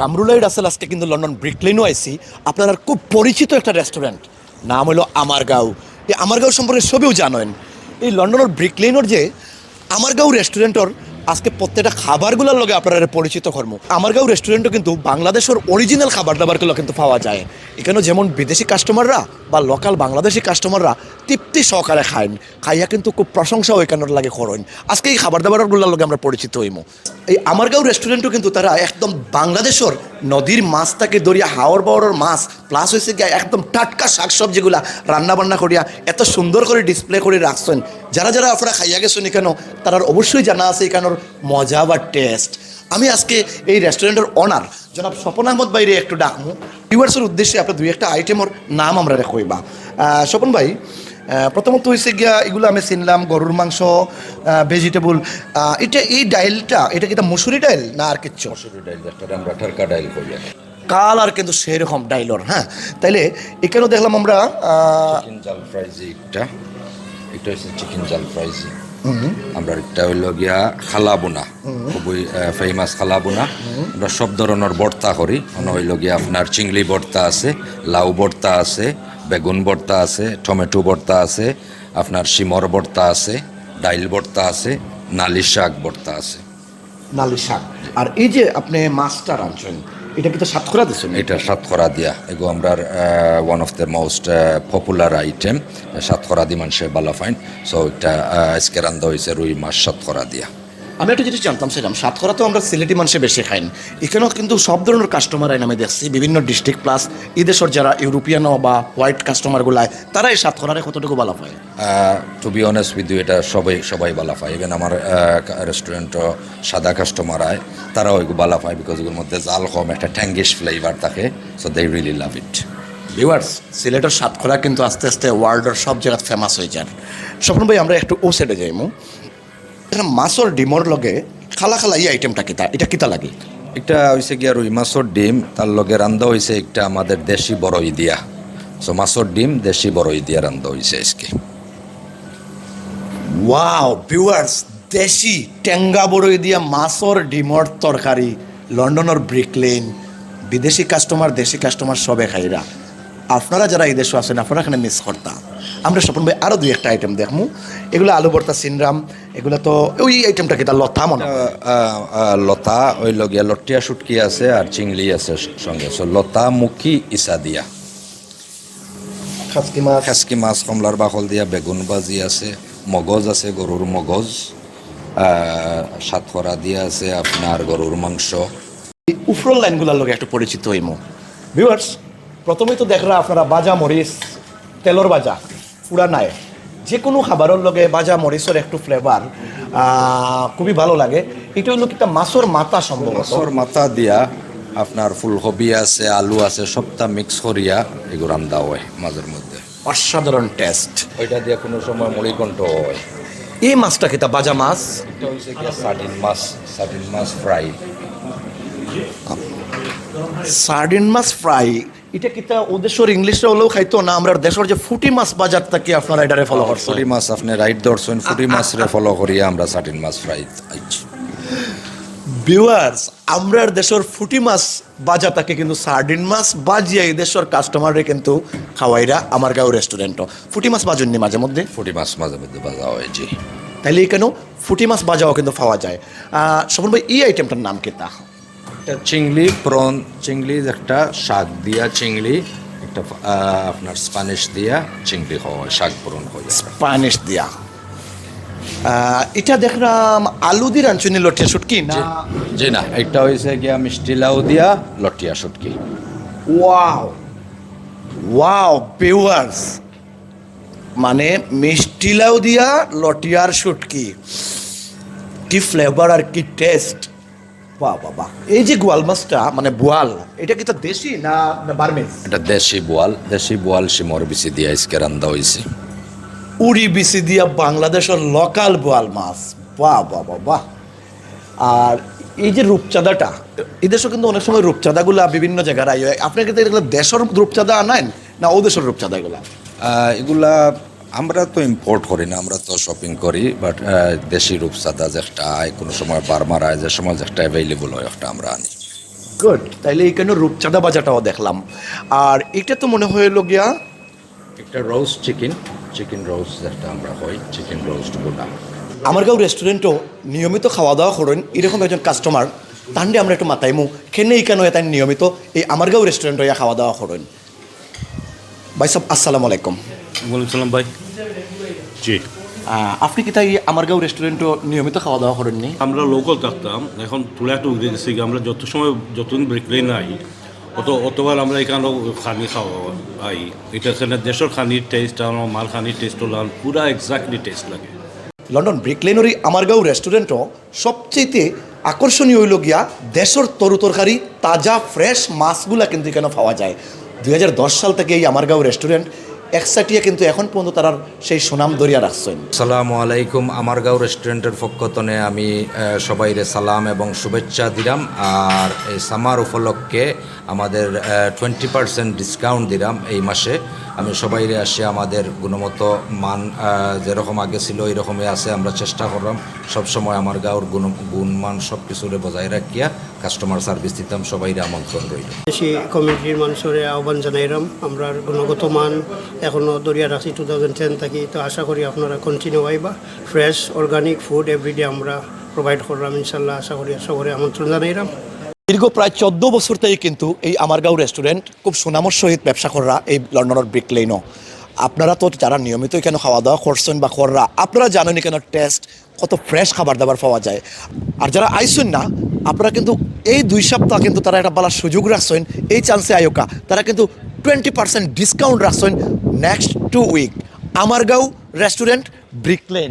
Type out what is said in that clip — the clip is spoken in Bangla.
কামরুলাই রাসেল আজকে কিন্তু লন্ডন ব্রিকলেনও আইসি। আপনার খুব পরিচিত একটা রেস্টুরেন্ট, নাম হলো আমার গাঁও। এই আমার গাঁও সম্পর্কে সবেও জানেন। এই লন্ডনের ব্রিকলেনর যে আমার গাঁও রেস্টুরেন্টর আজকে প্রত্যেকটা খাবারগুলোর লগে আপনারা পরিচিত কর্ম। আমার গাঁও রেস্টুরেন্টও কিন্তু বাংলাদেশের অরিজিনাল খাবার দাবারগুলো কিন্তু পাওয়া যায়। এখানে যেমন বিদেশি কাস্টমাররা বা লোকাল বাংলাদেশি কাস্টমাররা তৃপ্তি সহকারে খাইন, খাইয়া কিন্তু খুব প্রশংসাও এখানের লাগে করেন। আজকে এই খাবার দাবারগুলোর লগে আমরা পরিচিত হইমু। এই আমার গাঁও রেস্টুরেন্টও কিন্তু তারা একদম বাংলাদেশের নদীর মাছ থেকে দরিয়া হাওর বাওয়ার মাছ প্লাস হয়েছে গিয়ে একদম টাটকা শাকসবজিগুলা রান্না বান্না করিয়া এত সুন্দর করে ডিসপ্লে করে রাখছেন। যারা যারা আপনারা খাইয়া গেছেন এখানে তারা অবশ্যই জানা আছে এখানের মজা বা টেস্ট। আমি আজকে এই রেস্টুরেন্টের অনার জনাব স্বপন আহমদ ভাইরে একটু ডাকবো ভিউয়ার্সের উদ্দেশ্যে। আপনার দুই একটা আইটেমের নাম আমরা কইবা। স্বপন ভাই, প্রথমত হয়েছে গিয়া এগুলো আমি চিনলাম গরুর মাংস, ভেজিটেবল। এটা এই ডাইলটা এটা কি মুসুরি ডাইল না আর কিচ্ছু? মসুরি ডাইল, যেটা আমরা ঠারকা ডাইল করি। কালার কিন্তু সেরকম ডাইলর। হ্যাঁ, তাইলে এখানেও দেখলাম আমরা চিকেন জাল ফ্রাইজি। এটা হচ্ছে চিকেন জাল ফ্রাইজি। আমরা এটা হইল গিয়া খালাবোনা, খুবই ফেমাস খালাবোনা। আমরা সব ধরনের ভর্তা করি। অন্য হইল গিয়া আপনার চিংড়ি ভর্তা আছে, লাউ ভর্তা আছে, বেগুন ভর্তা আছে, টমেটো ভর্তা আছে, আপনার শিমর ভর্তা আছে, ডাইল ভর্তা আছে, নালি শাক ভর্তা আছে। নালি শাক। আর এই যে আপনি মাছটা রাঁধছেন এটা কিন্তু সাতক্ষরা দিচ্ছেন? এটা সাতক্ষরা দিয়া। এগো আমরা one of the most popular item. Satkhira দি মানুষের বালা ফাইন। সো এটা আজকে রান্ধা হয়েছে রুই মাছ সাতক্ষরা দিয়া। আমি একটা জিনিস জানতাম সেরকম, সাতক্ষরা তো আমরা সিলেটি মানুষে বেশি খাইন, এখানেও কিন্তু সব ধরনের কাস্টমার আইন আমি দেখছি বিভিন্ন ডিস্ট্রিক্ট প্লাস এদেশের যারা ইউরোপিয়ান বা হোয়াইট কাস্টমারগুলায় তারা এই সাতক্ষরারে কতটুকু ভালো পায়? To be honest with you, এটা সবাই বালা পায়। ইভেন আমার রেস্টুরেন্টও সাদা কাস্টমার আয়, তারাও ওইগুলো বালা পায়। বিকজ ওগুলোর মধ্যে জাল কম, একটা ট্যাঙ্গিশ ফ্লেভার থাকে। So they really love it. Viewers, সিলেটের সাতক্ষরা কিন্তু আস্তে আস্তে ওয়ার্ল্ডের সব জায়গায় ফেমাস হয়ে যান। স্বপ্ন ভাই, আমরা একটু ও সাইডে যাইমু। এখানে মাছর ডিমর লগে খালা খালা এই আইটেমটা কিতা, এটা কিতা লাগে? এটা হয়েছে গিয়া রুই মাছর ডিম, তার লগে রান্ধা হয়েছে একটা আমাদের দেশি বড়ই দিয়া। সো মাছর ডিম দেশি বড়ই দিয়া রান্ধা হয়েছে আজকে। ওয়াও ভিউয়ার্স, দেশি টেঙ্গা বড়ই দিয়া মাছর ডিমর তরকারি, লন্ডনের ব্রিকলেন। বিদেশি কাস্টমার দেশি কাস্টমার সবে খাইরা। আপনারা যারা এই দেশে আসেন আপনারা এখানে মিস করতা। আমরা স্বপন ভাই আরও দুই একটা আইটেম দেখমু। এগুলো আলু ভর্তা সিনরাম, এগুলো তো ওই আইটেমটা কি তার লতা মনে? লতা ওই লগিয়া লটিয়া শুটকি আছে আর চিংড়ি আছে সঙ্গে। সো লতা মুখি ইসা দিয়া। খাসকি মাছ কমলার বাকল দিয়া, বেগুন ভাজি আছে, মগজ আছে গরুর মগজ, সাতক্ষরা দিয়া আছে আপনার গরুর মাংস। উফরল লাইনগুলোর লগে একটু পরিচিত হইমু। ভিউয়ার্স, প্রথমেই তো দেখরা আপনারা বাজা মরিচ, তেলর বাজা পুরা নাই, যে কোনো খাবারের লগে বাজা মরিচের একটু ফ্লেভার খুবই ভালো লাগে। এটা হলো কি মাছর মাথা, সম্ভব মাছর মাথা দিয়া আপনার ফুলকপি আছে, আলু আছে, সবটা মিক্স করিয়া এগুলো রান্ধা হয় মাঝের মধ্যে। অসাধারণ টেস্ট। ওইটা দিয়ে কোনো সময় মুড়িকণ্ঠ হয়। এই মাছটা কিতা বাজা মাছ? এটা হচ্ছে কি সার্ডিন মাছ ফ্রাই। সার্ডিন মাছ ফ্রাই। এটা কিতা ওদেশের ইংলিশে হলেও খাইতো না, আমরা দেশের যে ফুটি মাছ বাজার থেকে আপনারা এটারে ফলো করছেন? ফুটি মাছ আপনি রাইট ধরছেন, ফুটি মাছ রে ফলো করিয়া আমরা সার্ডিন মাছ ফ্রাই। ভিউয়ার্স, আমরা দেশের ফুটি মাছ বাজা থাকে কিন্তু সার্ডিন মাছ বাজিয়া এই দেশের কাস্টমারে কিন্তু খাওয়াইরা আমার গাঁও রেস্টুরেন্টও ফুটি মাছ বাজুননি মাঝে মধ্যে? ফুটি মাছ মাঝে মধ্যে বাজা হয়, জি। তাইলে এখানেও ফুটি মাছ বাজাও কিন্তু পাওয়া যায়। স্বপন ভাই, এই আইটেমটার নাম কিতা? একটা চিংড়ি প্রন, চিংড়ি একটা শাক দিয়া চিংড়ি, একটা আপনার স্প্যানিশ দিয়া চিংড়ি হয়, শাক প্রন হয় স্প্যানিশ দিয়া। এটা দেখলাম আলু দিয়ে রাঁধুনি লটিয়া শুটকি না? জি না, এটা হয়েছে গিয়া মিষ্টি লাউ দিয়া লটিয়া শুটকি। ওয়াও ওয়াও ভিউয়ার্স, মানে মিষ্টি লাউ দিয়া লটিয়ার শুটকি, কি ফ্লেভার আর কি টেস্ট! বাহ বাহ বাহ। এই যে গোয়াল মাছটা মানে বোয়াল, এটা কি তো দেশি না বার্মিজ? এটা দেশি বোয়াল শিমর বিচি দিয়া আজকে রান্ধা হয়েছে। উড়ি বিচি দিয়া বাংলাদেশের লোকাল বোয়াল মাছ। বাহ বাহ বাহ বাহ। আর এই যে রূপচাঁদাটা, এই দেশে কিন্তু অনেক সময় রূপচাঁদাগুলা বিভিন্ন জায়গায় আই হয়। আপনার কিন্তু এগুলো দেশের রূপচাঁদা আনেন না ও দেশের রূপচাঁদা? এগুলা আমরা তো ইম্পোর্ট করি না, আমরা তো শপিং করি। বাট দেশি রূপচাঁদা যেটা কোনো সময় বার্মার আয়, যে সময় যেটা অ্যাভেলেবল হয় একটা আমরা আনি। গুড, তাইলে এইখানে রূপচাঁদা বাজাটাও দেখলাম। আর এটা তো মনে হইল গিয়া একটা রোস্ট চিকেন রোস্ট যেটা আমরা হয়, চিকেন রোস্ট বোনা। আমারগাঁও রেস্টুরেন্টও নিয়মিত খাওয়া দাওয়া করেন এরকম একজন কাস্টমার, তাহলে আমরা একটু মাথাইমু কেনে কেন তাই নিয়মিত এই আমারগাঁও রেস্টুরেন্ট হইয়া খাওয়া দাওয়া করেন। ভাই সাহেব আসসালামু আলাইকুম। ওয়ালাইকুম সালাম ভাই। জি, আপনি কি তাই আমারগাঁও রেস্টুরেন্টও নিয়মিত খাওয়া দাওয়া করেননি? আমরা লোকাল থাকতাম, এখন তুলে একটা উঠে গেছি। আমরা যতদিন ব্রেকলে নাই অতবার আমরা এখানেও খানি খাওয়া আই। এটা সেখানে দেশের খানির টেস্ট আর মার খানির টেস্ট হলো পুরা এক্স্যাক্টলি টেস্ট লাগে। লন্ডন ব্রিকলেনের এই আমারগাঁও রেস্টুরেন্টও সবচেয়ে আকর্ষণীয় হইল গিয়া দেশের তরু তরকারি তাজা ফ্রেশ মাছগুলা কিন্তু এখানে পাওয়া যায়। 2010 সাল থেকে এই আমারগাঁও রেস্টুরেন্ট একসাটিয়া কিন্তু এখন পর্যন্ত তারা সেই সুনাম দরিয়া রাখছেন। আসসালামু আলাইকুম। আমারগাঁও রেস্টুরেন্টের পক্ষতনে আমি সবাইরে সালাম এবং শুভেচ্ছা দিলাম। আর এই সামার উপলক্ষে আমাদের 20% ডিসকাউন্ট দিলাম এই মাসে। আমি সবাইরে আসে আমাদের গুণমত মান যেরকম আগে ছিল এরকমই আছে। আমরা চেষ্টা করলাম সবসময় আমারগাঁওর গুণমান সব কিছুরে বজায় রাখিয়া কাস্টমার সার্ভিস দিতাম। সবাইরে আমন্ত্রণ রইল। দেশি কমিউনিটির মানুষের আহ্বান জানাইলাম। আমরা গুণগত মান এখনও দরিয়া রাখছি 2010 থাকি। তো আশা করি আপনারা কন্টিনিউ আইবা। ফ্রেশ অর্গানিক ফুড এভরিডে আমরা প্রোভাইড করলাম ইনশাল্লাহ। আশা করি সবাই আমন্ত্রণ জানাইলাম। দীর্ঘ প্রায় 14 বছর থেকে কিন্তু এই আমারগাঁও রেস্টুরেন্ট খুব সুনামর সহিত ব্যবসা করা এই লন্ডনের ব্রিকলেনও। আপনারা তো যারা নিয়মিত এখানে খাওয়া দাওয়া করছেন বা কররা, আপনারা জানেন এখানে টেস্ট কত ফ্রেশ খাবার দাবার পাওয়া যায়। আর যারা আইসেন না, আপনারা কিন্তু এই 2 সপ্তাহ কিন্তু তারা একটা ভালো সুযোগ রাখছেন এই চান্সে আয়োকা। তারা কিন্তু 20% ডিসকাউন্ট রাখছেন next 2 week. Amargaon restaurant Brick Lane.